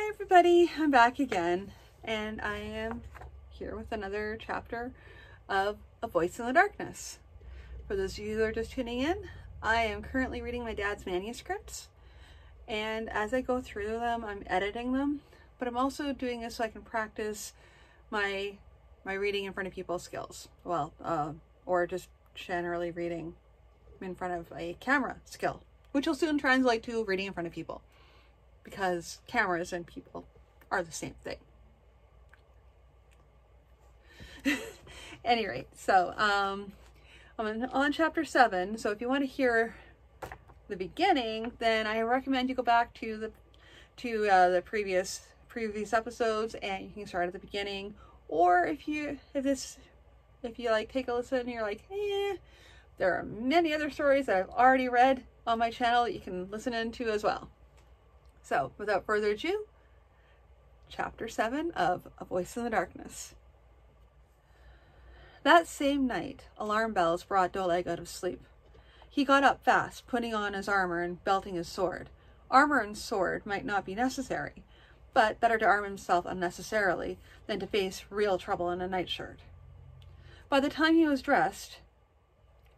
Hi everybody, I'm back again, and I am here with another chapter of A Voice in the Darkness. For those of you who are just tuning in, I am currently reading my dad's manuscripts, and as I go through them, I'm editing them, but I'm also doing this so I can practice my reading in front of people skills. Well, or just generally reading in front of a camera skill, which will soon translate to reading in front of people, because cameras and people are the same thing. Any rate, so I'm on chapter 7. So if you want to hear the beginning, then I recommend you go back to the previous episodes, and you can start at the beginning. Or if you like take a listen and you're like, there are many other stories that I've already read on my channel that you can listen into as well. So, without further ado, Chapter 7 of A Voice in the Darkness. That same night, alarm bells brought Doleg out of sleep. He got up fast, putting on his armor and belting his sword. Armor and sword might not be necessary, but better to arm himself unnecessarily than to face real trouble in a nightshirt. By the time he was dressed,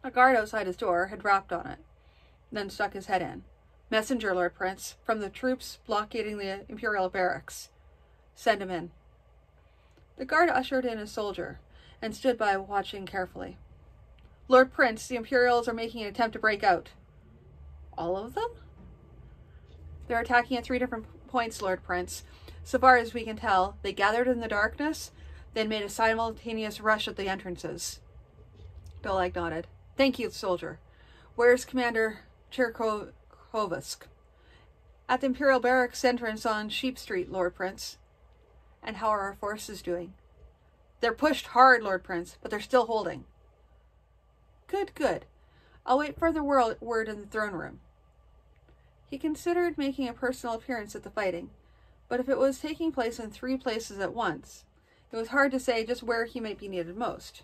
a guard outside his door had rapped on it, then stuck his head in. "Messenger, Lord Prince, from the troops blockading the Imperial barracks. Send him in." The guard ushered in a soldier and stood by watching carefully. "Lord Prince, the Imperials are making an attempt to break out." "All of them?" "They're attacking at 3 different points, Lord Prince. So far as we can tell, they gathered in the darkness, then made a simultaneous rush at the entrances." Doleg nodded. "Thank you, soldier. Where's Commander Cherkovisk?" "At the Imperial Barracks entrance on Sheep Street, Lord Prince." "And how are our forces doing?" "They're pushed hard, Lord Prince, but they're still holding." Good, good. I'll wait for the word in the throne room." He considered making a personal appearance at the fighting, but if it was taking place in 3 places at once, it was hard to say just where he might be needed most.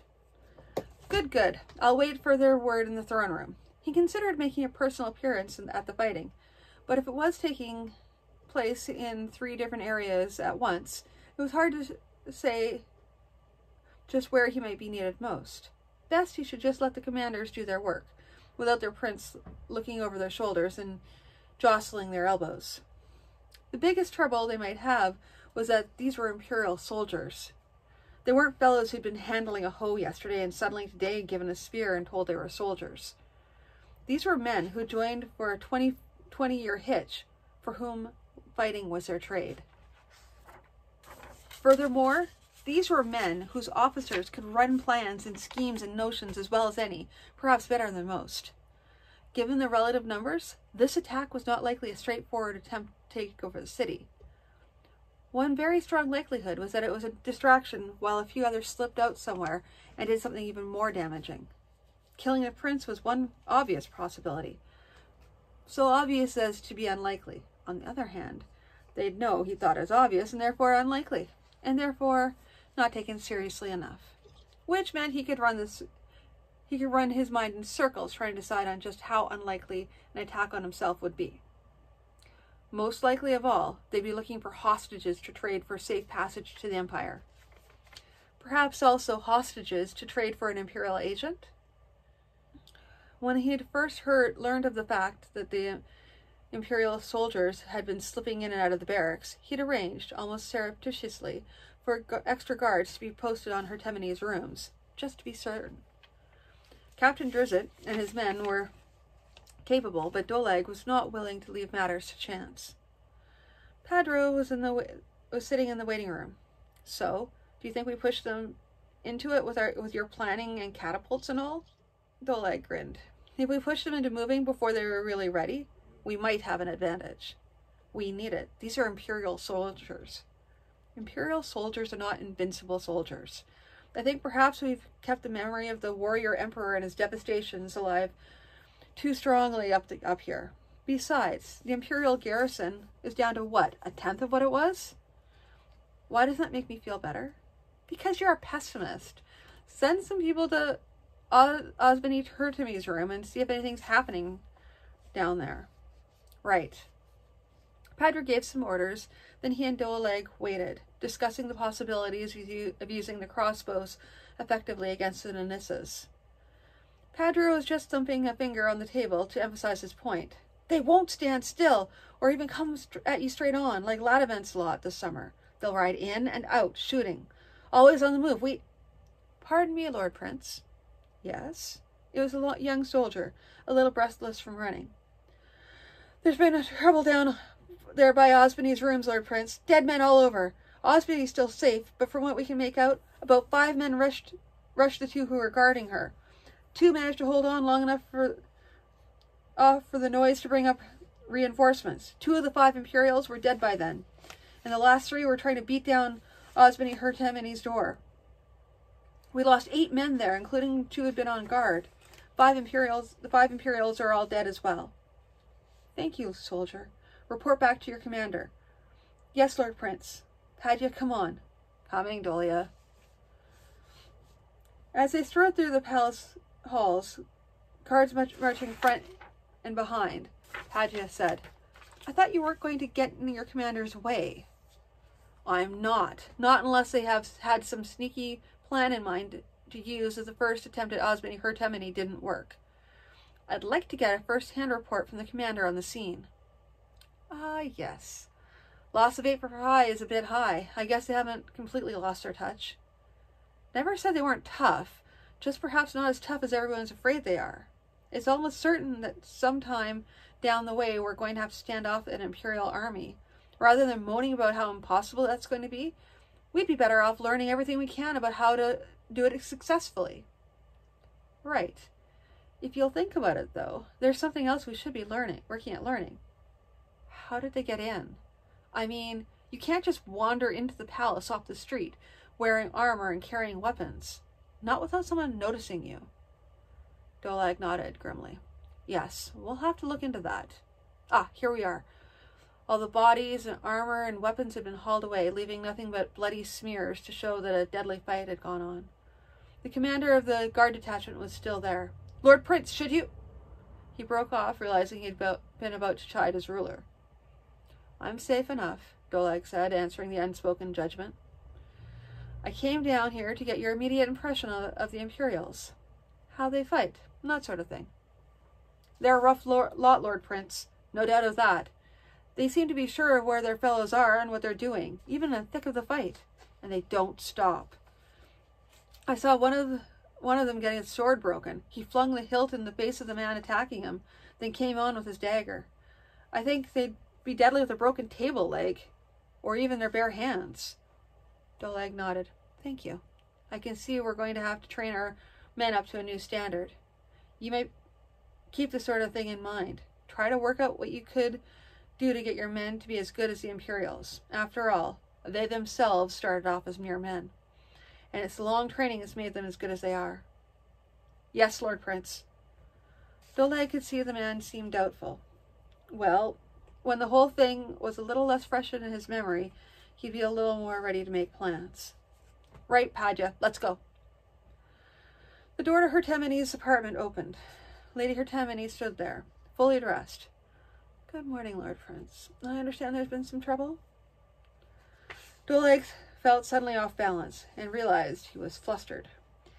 Good, good. I'll wait for their word in the throne room. He considered making a personal appearance at the fighting, but if it was taking place in 3 different areas at once, it was hard to say just where he might be needed most. Best he should just let the commanders do their work, without their prince looking over their shoulders and jostling their elbows. The biggest trouble they might have was that these were Imperial soldiers. They weren't fellows who'd been handling a hoe yesterday and suddenly today given a spear and told they were soldiers. These were men who joined for a 20-year hitch, for whom fighting was their trade. Furthermore, these were men whose officers could run plans and schemes and notions as well as any, perhaps better than most. Given the relative numbers, this attack was not likely a straightforward attempt to take over the city. One very strong likelihood was that it was a distraction while a few others slipped out somewhere and did something even more damaging. Killing a prince was one obvious possibility, so obvious as to be unlikely. On the other hand, they'd know he thought it was obvious and therefore unlikely, and therefore not taken seriously enough, which meant he could run his mind in circles trying to decide on just how unlikely an attack on himself would be. Most likely of all, they'd be looking for hostages to trade for safe passage to the Empire. Perhaps also hostages to trade for an Imperial agent? When he had first learned of the fact that the Imperial soldiers had been slipping in and out of the barracks, he'd arranged, almost surreptitiously, for extra guards to be posted on Hertemne's rooms, just to be certain. Captain Drizzt and his men were capable, but Doleg was not willing to leave matters to chance. Padro was sitting in the waiting room. "So, do you think we push them into it with your planning and catapults and all?" Doleg grinned. "If we pushed them into moving before they were really ready, we might have an advantage. We need it. These are Imperial soldiers." "Imperial soldiers are not invincible soldiers. I think perhaps we've kept the memory of the warrior emperor and his devastations alive too strongly up here. Besides, the Imperial garrison is down to what, 1/10 of what it was?" "Why does that make me feel better?" "Because you're a pessimist. Send some people to Osmani Hertemne's room and see if anything's happening down there." "Right." Padra gave some orders Then he and Doleg waited, discussing the possibilities of using the crossbows effectively against the Nanissas. Padre was just thumping a finger on the table to emphasize his point. They won't stand still, or even come at you straight on, like Ladavent's lot this summer. They'll ride in and out, shooting. Always on the move. Pardon me, Lord Prince. Yes? It was a young soldier, a little breathless from running. There's been a trouble down there by Osmond's rooms, Lord Prince. Dead men all over. Osmond's still safe, but from what we can make out, about 5 men rushed the 2 who were guarding her. 2 managed to hold on long enough for the noise to bring up reinforcements. 2 of the 5 Imperials were dead by then, and the last 3 were trying to beat down Osmond Hertemini's door. We lost 8 men there, including 2 who had been on guard. The 5 Imperials are all dead as well. Thank you, soldier. Report back to your commander. Yes, Lord Prince. Padya, come on. Coming, Dolia. As they strode through the palace halls, guards marching front and behind, Padya said, I thought you weren't going to get in your commander's way. I'm not. Not unless they have had some sneaky plan in mind to use as the first attempt at Osmond Hertemini didn't work. I'd like to get a first-hand report from the commander on the scene. Ah, yes. Loss of 8 for high is a bit high. I guess they haven't completely lost their touch. Never said they weren't tough, just perhaps not as tough as everyone's afraid they are. It's almost certain that sometime down the way we're going to have to stand off an Imperial army. Rather than moaning about how impossible that's going to be, we'd be better off learning everything we can about how to do it successfully. Right. If you'll think about it, though, there's something else we should be working at learning. How did they get in? I mean, you can't just wander into the palace off the street, wearing armor and carrying weapons. Not without someone noticing you. Doleg nodded grimly. Yes, we'll have to look into that. Ah, here we are. All the bodies and armor and weapons had been hauled away, leaving nothing but bloody smears to show that a deadly fight had gone on. The commander of the guard detachment was still there. Lord Prince, should you... He broke off, realizing he'd been about to chide his ruler. I'm safe enough, Doleg said, answering the unspoken judgment. I came down here to get your immediate impression of the Imperials. How they fight, and that sort of thing. They're a rough lot, Lord Prince. No doubt of that. They seem to be sure of where their fellows are and what they're doing, even in the thick of the fight. And they don't stop. I saw one of them getting his sword broken. He flung the hilt in the face of the man attacking him, then came on with his dagger. I think they'd be deadly with a broken table leg, or even their bare hands. Doleg nodded. Thank you. I can see we're going to have to train our men up to a new standard. You may keep this sort of thing in mind. Try to work out what you could do to get your men to be as good as the Imperials. After all, they themselves started off as mere men, and it's the long training that's made them as good as they are. Yes, Lord Prince. Doleg could see the man seemed doubtful. Well, when the whole thing was a little less fresh in his memory, he'd be a little more ready to make plans. Right, Padya, let's go. The door to Hertemini's apartment opened. Lady Hertemini stood there, fully dressed. Good morning, Lord Prince. I understand there's been some trouble? Doleg felt suddenly off balance and realized he was flustered.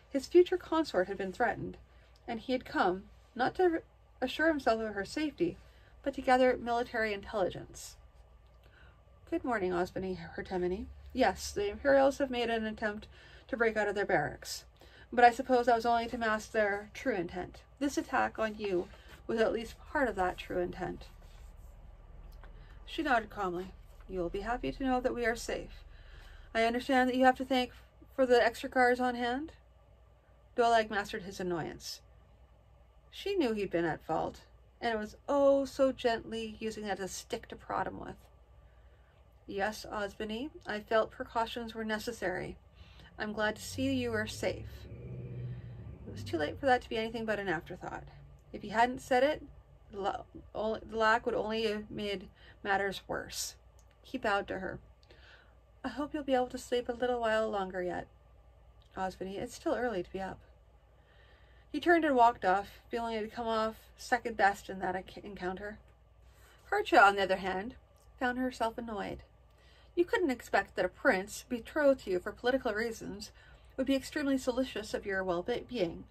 His future consort had been threatened, and he had come, not to assure himself of her safety, but to gather military intelligence. Good morning, Osmond Hertemini. Yes, the Imperials have made an attempt to break out of their barracks, but I suppose that was only to mask their true intent. This attack on you was at least part of that true intent. She nodded calmly. You will be happy to know that we are safe. I understand that you have to thank for the extra guards on hand? Doleg mastered his annoyance. She knew he'd been at fault, and it was oh so gently using that as a stick to prod him with. Yes, Osmond, I felt precautions were necessary. I'm glad to see you are safe. It was too late for that to be anything but an afterthought. If he hadn't said it, the lack would only have made matters worse. He bowed to her. I hope you'll be able to sleep a little while longer yet. Osmond, it's still early to be up. He turned and walked off, feeling it had come off second best in that encounter. Hercha, on the other hand, found herself annoyed. You couldn't expect that a prince, betrothed to you for political reasons, would be extremely solicitous of your well-being.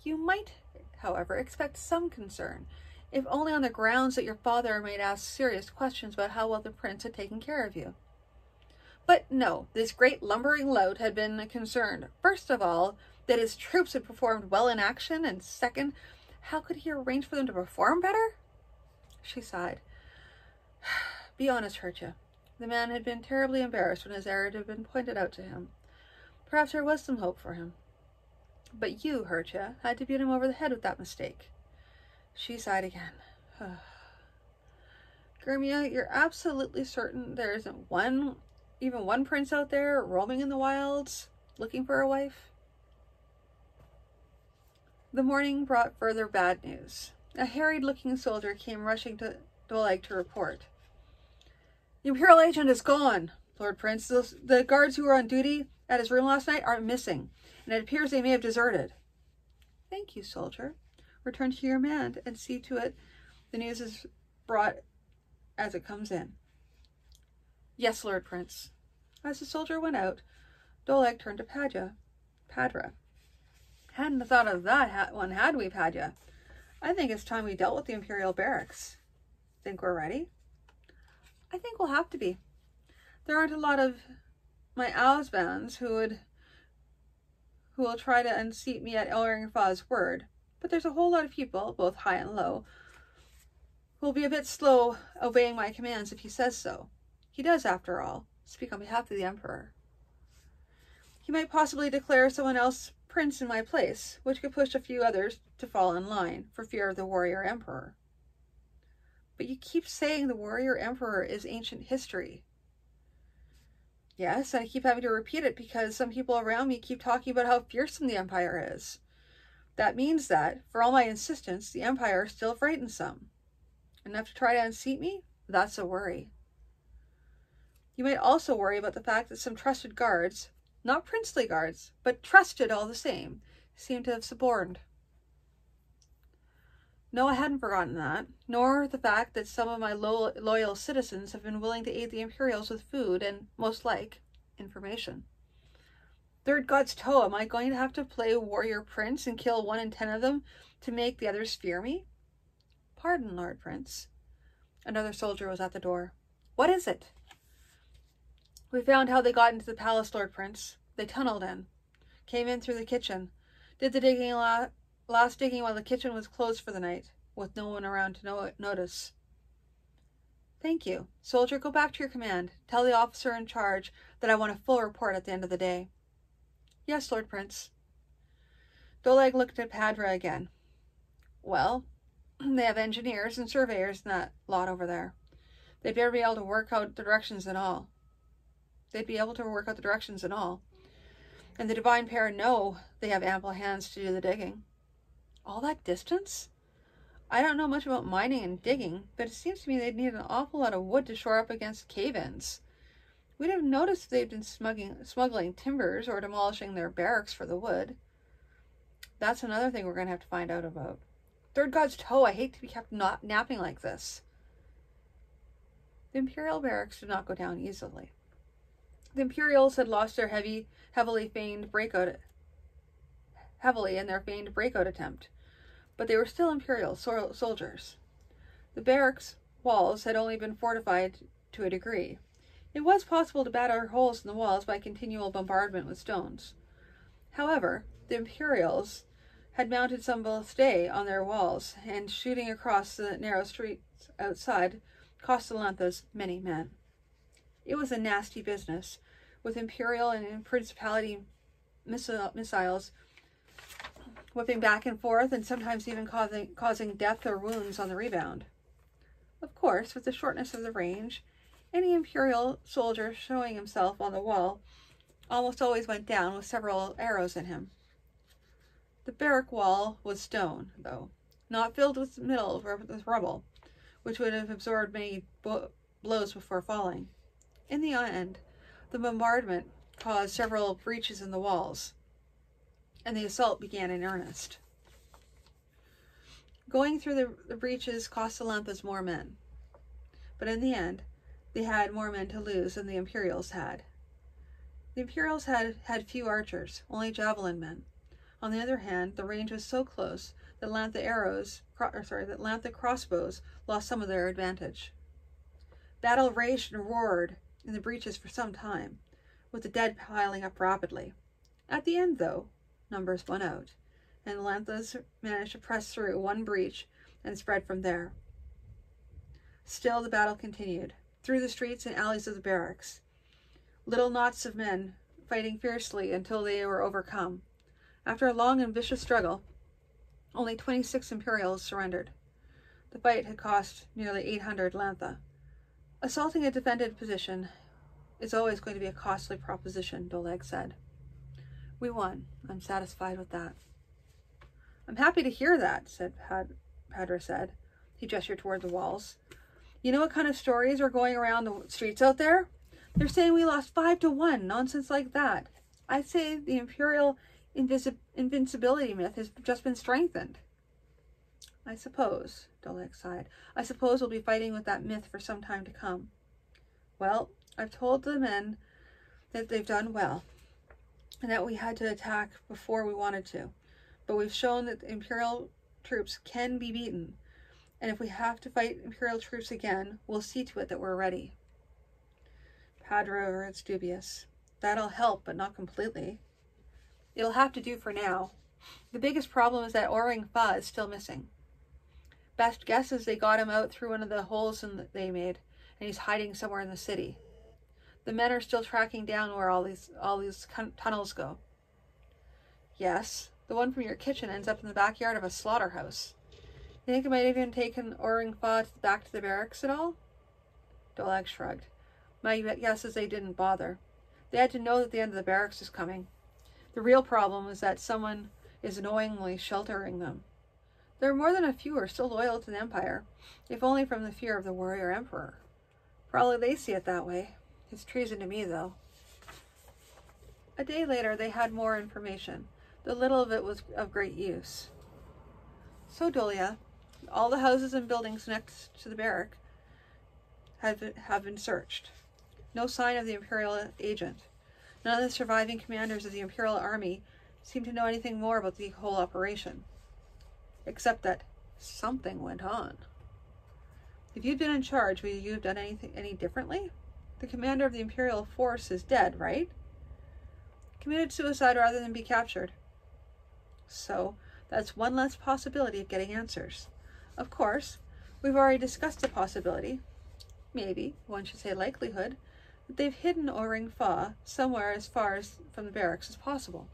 You might, however, expect some concern, if only on the grounds that your father might ask serious questions about how well the prince had taken care of you. But no, this great lumbering lout had been concerned, first of all, that his troops had performed well in action, and second, how could he arrange for them to perform better? She sighed. Be honest, Hertia. The man had been terribly embarrassed when his error had been pointed out to him. Perhaps there was some hope for him. But you, Hertia, had to beat him over the head with that mistake. She sighed again. Grumia, you're absolutely certain there isn't even one prince out there roaming in the wilds, looking for a wife? The morning brought further bad news. A harried-looking soldier came rushing to Doleg to report. The Imperial agent is gone, Lord Prince. The guards who were on duty at his room last night are missing, and it appears they may have deserted. Thank you, soldier. Return to your command and see to it the news is brought as it comes in. Yes, Lord Prince. As the soldier went out, Doleg turned to Padra. Hadn't thought of that one, had we, Padra? I think it's time we dealt with the Imperial barracks. Think we're ready? I think we'll have to be. There aren't a lot of my Ausbands who will try to unseat me at Elringfa's word, but there's a whole lot of people, both high and low, who will be a bit slow obeying my commands if he says so. He does, after all, speak on behalf of the Emperor. He might possibly declare someone else prince in my place, which could push a few others to fall in line for fear of the warrior emperor. But you keep saying the warrior emperor is ancient history. Yes, and I keep having to repeat it because some people around me keep talking about how fearsome the Empire is. That means that, for all my insistence, the Empire still frightens some. Enough to try to unseat me? That's a worry. You might also worry about the fact that some trusted guards, not princely guards, but trusted all the same, seem to have suborned. No, I hadn't forgotten that, nor the fact that some of my loyal citizens have been willing to aid the Imperials with food and, most like, information. Third God's toe, am I going to have to play warrior prince and kill 1 in 10 of them to make the others fear me? Pardon, Lord Prince. Another soldier was at the door. What is it? We found how they got into the palace, Lord Prince. They tunneled in, came in through the kitchen, did the digging last digging while the kitchen was closed for the night, with no one around to notice. Thank you. Soldier, go back to your command. Tell the officer in charge that I want a full report at the end of the day. Yes, Lord Prince. Doleg looked at Padra again. Well, they have engineers and surveyors in that lot over there. They'd better be able to work out the directions and all. And the divine pair know they have ample hands to do the digging. All that distance? I don't know much about mining and digging, but it seems to me they'd need an awful lot of wood to shore up against cave-ins. We'd have noticed if they'd been smuggling timbers or demolishing their barracks for the wood. That's another thing we're going to have to find out about. Third God's toe, I hate to be kept napping like this. The Imperial barracks did not go down easily. The Imperials had lost their heavily in their feigned breakout attempt, but they were still Imperial soldiers. The barracks walls had only been fortified to a degree. It was possible to batter holes in the walls by continual bombardment with stones. However, the Imperials had mounted some ballistae on their walls, and shooting across the narrow streets outside cost the Lanthas many men. It was a nasty business, with Imperial and Principality missiles whipping back and forth and sometimes even causing death or wounds on the rebound. Of course, with the shortness of the range, any Imperial soldier showing himself on the wall almost always went down with several arrows in him. The barrack wall was stone, though, not filled with rubble, which would have absorbed many blows before falling. In the end, the bombardment caused several breaches in the walls, and the assault began in earnest. Going through the breaches cost the Lanthas more men, but in the end, they had more men to lose than the Imperials had. The Imperials had few archers, only javelin men. On the other hand, the range was so close that Lantha crossbows lost some of their advantage. Battle raged and roared in the breaches for some time, with the dead piling up rapidly. At the end, though, numbers won out, and the Lanthas managed to press through one breach and spread from there. Still, the battle continued, through the streets and alleys of the barracks. Little knots of men fighting fiercely until they were overcome. After a long and vicious struggle, only 26 Imperials surrendered. The fight had cost nearly 800 Lantha. Assaulting a defended position is always going to be a costly proposition, Doleg said. We won. I'm satisfied with that. I'm happy to hear that, Padra said. He gestured toward the walls. You know what kind of stories are going around the streets out there? They're saying we lost 5-1, nonsense like that. I'd say the Imperial invincibility myth has just been strengthened. I suppose, Doleg sighed. I suppose we'll be fighting with that myth for some time to come. Well, I've told the men that they've done well, and that we had to attack before we wanted to. But we've shown that the Imperial troops can be beaten, and if we have to fight Imperial troops again, we'll see to it that we're ready. Padra was dubious. That'll help, but not completely. It'll have to do for now. The biggest problem is that Orang Fa is still missing. Best guess is they got him out through one of the holes they made, and he's hiding somewhere in the city. The men are still tracking down where all these tunnels go. Yes, the one from your kitchen ends up in the backyard of a slaughterhouse. You think it might have even taken Orang Fa back to the barracks at all? Doleg shrugged. My guess is they didn't bother. They had to know that the end of the barracks is coming. The real problem is that someone is annoyingly sheltering them. There are more than a few who are still loyal to the Empire, if only from the fear of the warrior emperor. Probably they see it that way. It's treason to me, though. A day later, they had more information, though little of it was of great use. So, Dolia, all the houses and buildings next to the barrack have been searched. No sign of the Imperial agent. None of the surviving commanders of the Imperial Army seem to know anything more about the whole operation, except that something went on. If you'd been in charge, would you have done any differently? The commander of the Imperial force is dead, right? Committed suicide rather than be captured. So, that's one less possibility of getting answers. Of course, we've already discussed the possibility, maybe, one should say likelihood, that they've hidden Orang Fa somewhere as far as from the barracks as possible.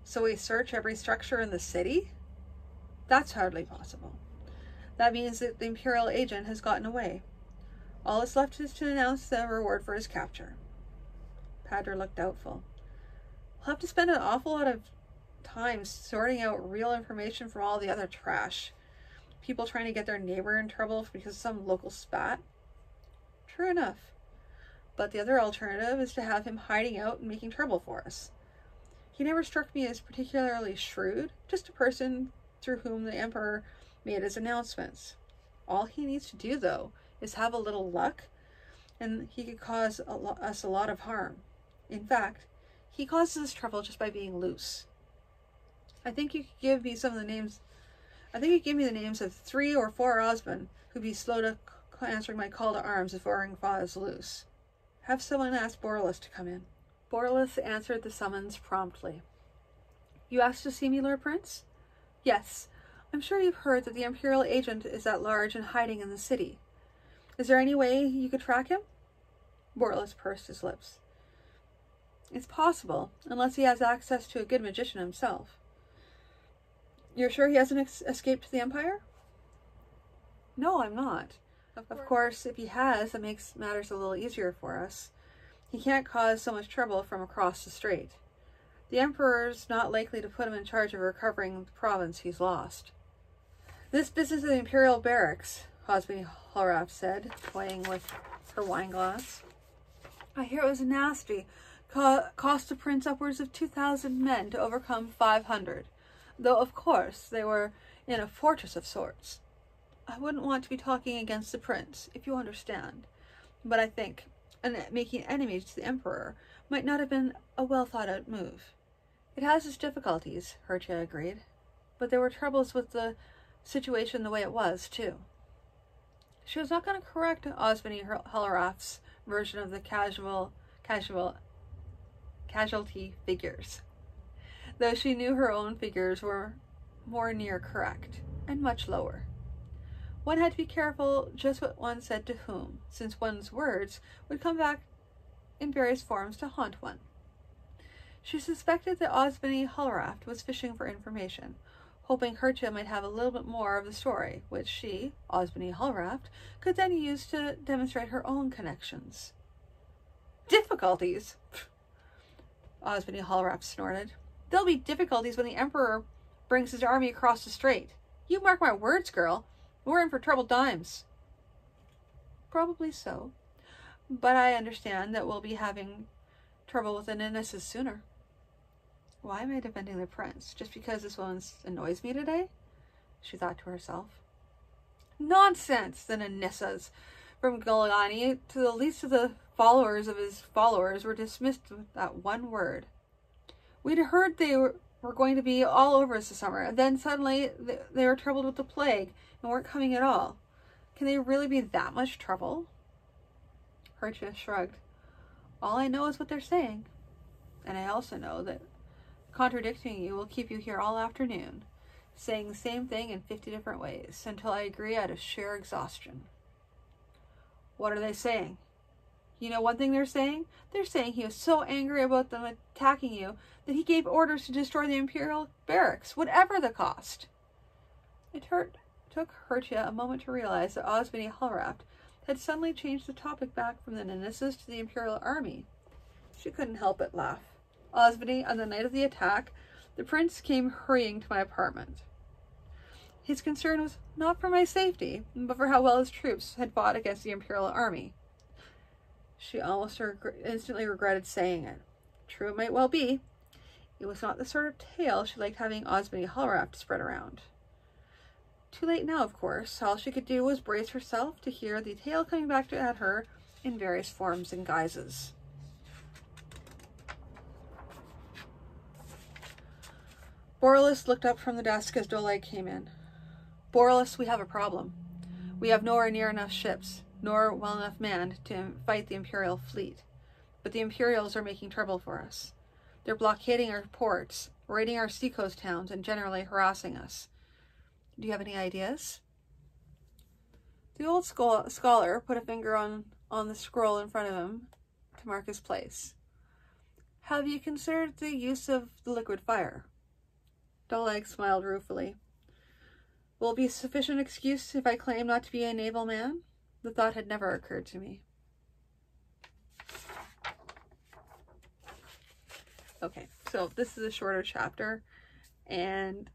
So we search every structure in the city? That's hardly possible. That means that the Imperial agent has gotten away. All that's left is to announce the reward for his capture. Padra looked doubtful. We'll have to spend an awful lot of time sorting out real information from all the other trash. People trying to get their neighbor in trouble because of some local spat. True enough. But the other alternative is to have him hiding out and making trouble for us. He never struck me as particularly shrewd, just a person through whom the Emperor made his announcements. All he needs to do, though, is have a little luck, and he could cause us a lot of harm. In fact, he causes us trouble just by being loose. I think you could give me the names of 3 or 4 Osman who'd be slow to answering my call to arms if Orang Fa is loose. Have someone ask Borlus to come in. Borlus answered the summons promptly. You asked to see me, Lord Prince? Yes. I'm sure you've heard that the Imperial agent is at large and hiding in the city. Is there any way you could track him? Borlus pursed his lips. It's possible, unless he has access to a good magician himself. You're sure he hasn't escaped to the Empire? No, I'm not. Of course, if he has, that makes matters a little easier for us. He can't cause so much trouble from across the strait. The Emperor's not likely to put him in charge of recovering the province he's lost. This business of the Imperial barracks, Hosby Halraf said, toying with her wine glass. I hear it was nasty. Cost the prince upwards of 2,000 men to overcome 500, though of course they were in a fortress of sorts. I wouldn't want to be talking against the prince, if you understand. But I think making enemies to the emperor might not have been a well thought out move. It has its difficulties, Hertia agreed. But there were troubles with the situation the way it was, too. She was not going to correct Osmany Hullerath's version of the casualty figures, though she knew her own figures were more near correct, and much lower. One had to be careful just what one said to whom, since one's words would come back in various forms to haunt one. She suspected that Osmany Hullerath was fishing for information, hoping Hertia might have a little bit more of the story, which she, Osmany Hullerath, could then use to demonstrate her own connections. Difficulties? Osmany Hullerath snorted. There'll be difficulties when the Emperor brings his army across the strait. You mark my words, girl. We're in for troubled times. Probably so. But I understand that we'll be having trouble with the Nenisses sooner. Why am I defending the prince? Just because this one annoys me today? She thought to herself. Nonsense! The Nenisses from Gilani to the least of the followers of his followers were dismissed with that one word. We'd heard they were going to be all over us this summer, and then suddenly they were troubled with the plague and weren't coming at all. Can they really be that much trouble? Hertia shrugged. All I know is what they're saying, and I also know that contradicting you will keep you here all afternoon, saying the same thing in 50 different ways, until I agree out of sheer exhaustion. What are they saying? You know one thing they're saying? They're saying he was so angry about them attacking you that he gave orders to destroy the Imperial barracks, whatever the cost. It took Hertia a moment to realize that Osmany Hullerath had suddenly changed the topic back from the Nenisses to the Imperial army. She couldn't help but laugh. Osmany, on the night of the attack, the prince came hurrying to my apartment. His concern was not for my safety, but for how well his troops had fought against the Imperial army. She almost instantly regretted saying it. True it might well be. It was not the sort of tale she liked having Osmany Hullerath spread around. Too late now, of course. All she could do was brace herself to hear the tale coming back at her in various forms and guises. Boralus looked up from the desk as Doleg came in. Boralus, we have a problem. We have nowhere near enough ships, nor well enough manned to fight the Imperial fleet. But the Imperials are making trouble for us. They're blockading our ports, raiding our seacoast towns, and generally harassing us. Do you have any ideas? The old scholar put a finger on the scroll in front of him to mark his place. Have you considered the use of the liquid fire? Doleg smiled ruefully. Will it be sufficient excuse if I claim not to be a naval man? The thought had never occurred to me. Okay, so this is a shorter chapter, and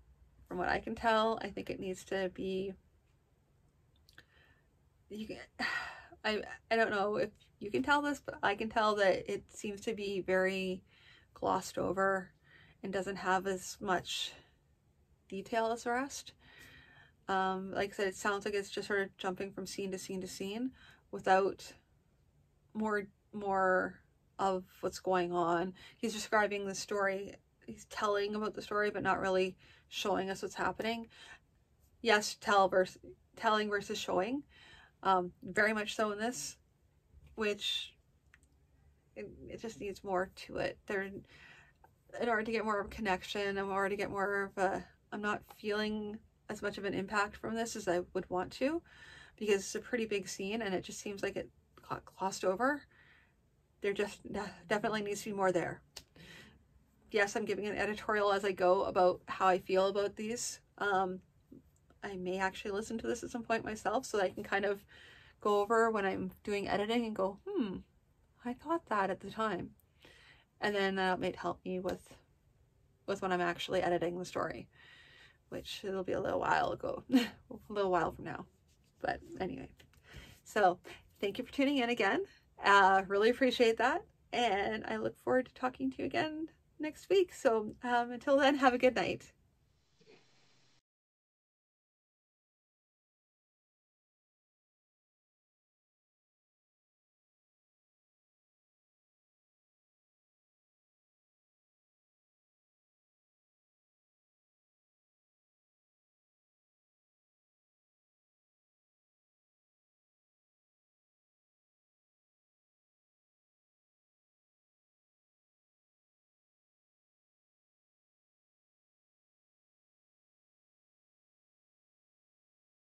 from what I can tell, I think it needs to be, I don't know if you can tell this, but I can tell that it seems to be very glossed over and doesn't have as much detail as the rest. Like I said, it sounds like it's just sort of jumping from scene to scene to scene without more of what's going on. He's describing the story. He's telling about the story, but not really showing us what's happening. Yes, telling versus showing. Very much so in this, which it just needs more to it. In order to get more of a connection, in order to get more of a, I'm not feeling as much of an impact from this as I would want to, because it's a pretty big scene and it just seems like it got glossed over. There just definitely needs to be more there. Yes, I'm giving an editorial as I go about how I feel about these. I may actually listen to this at some point myself so that I can kind of go over when I'm doing editing and go, I thought that at the time. And then that might help me with when I'm actually editing the story, which it'll be a little while ago, a little while from now. But anyway, so thank you for tuning in again. Really appreciate that. And I look forward to talking to you again next week. So until then, have a good night.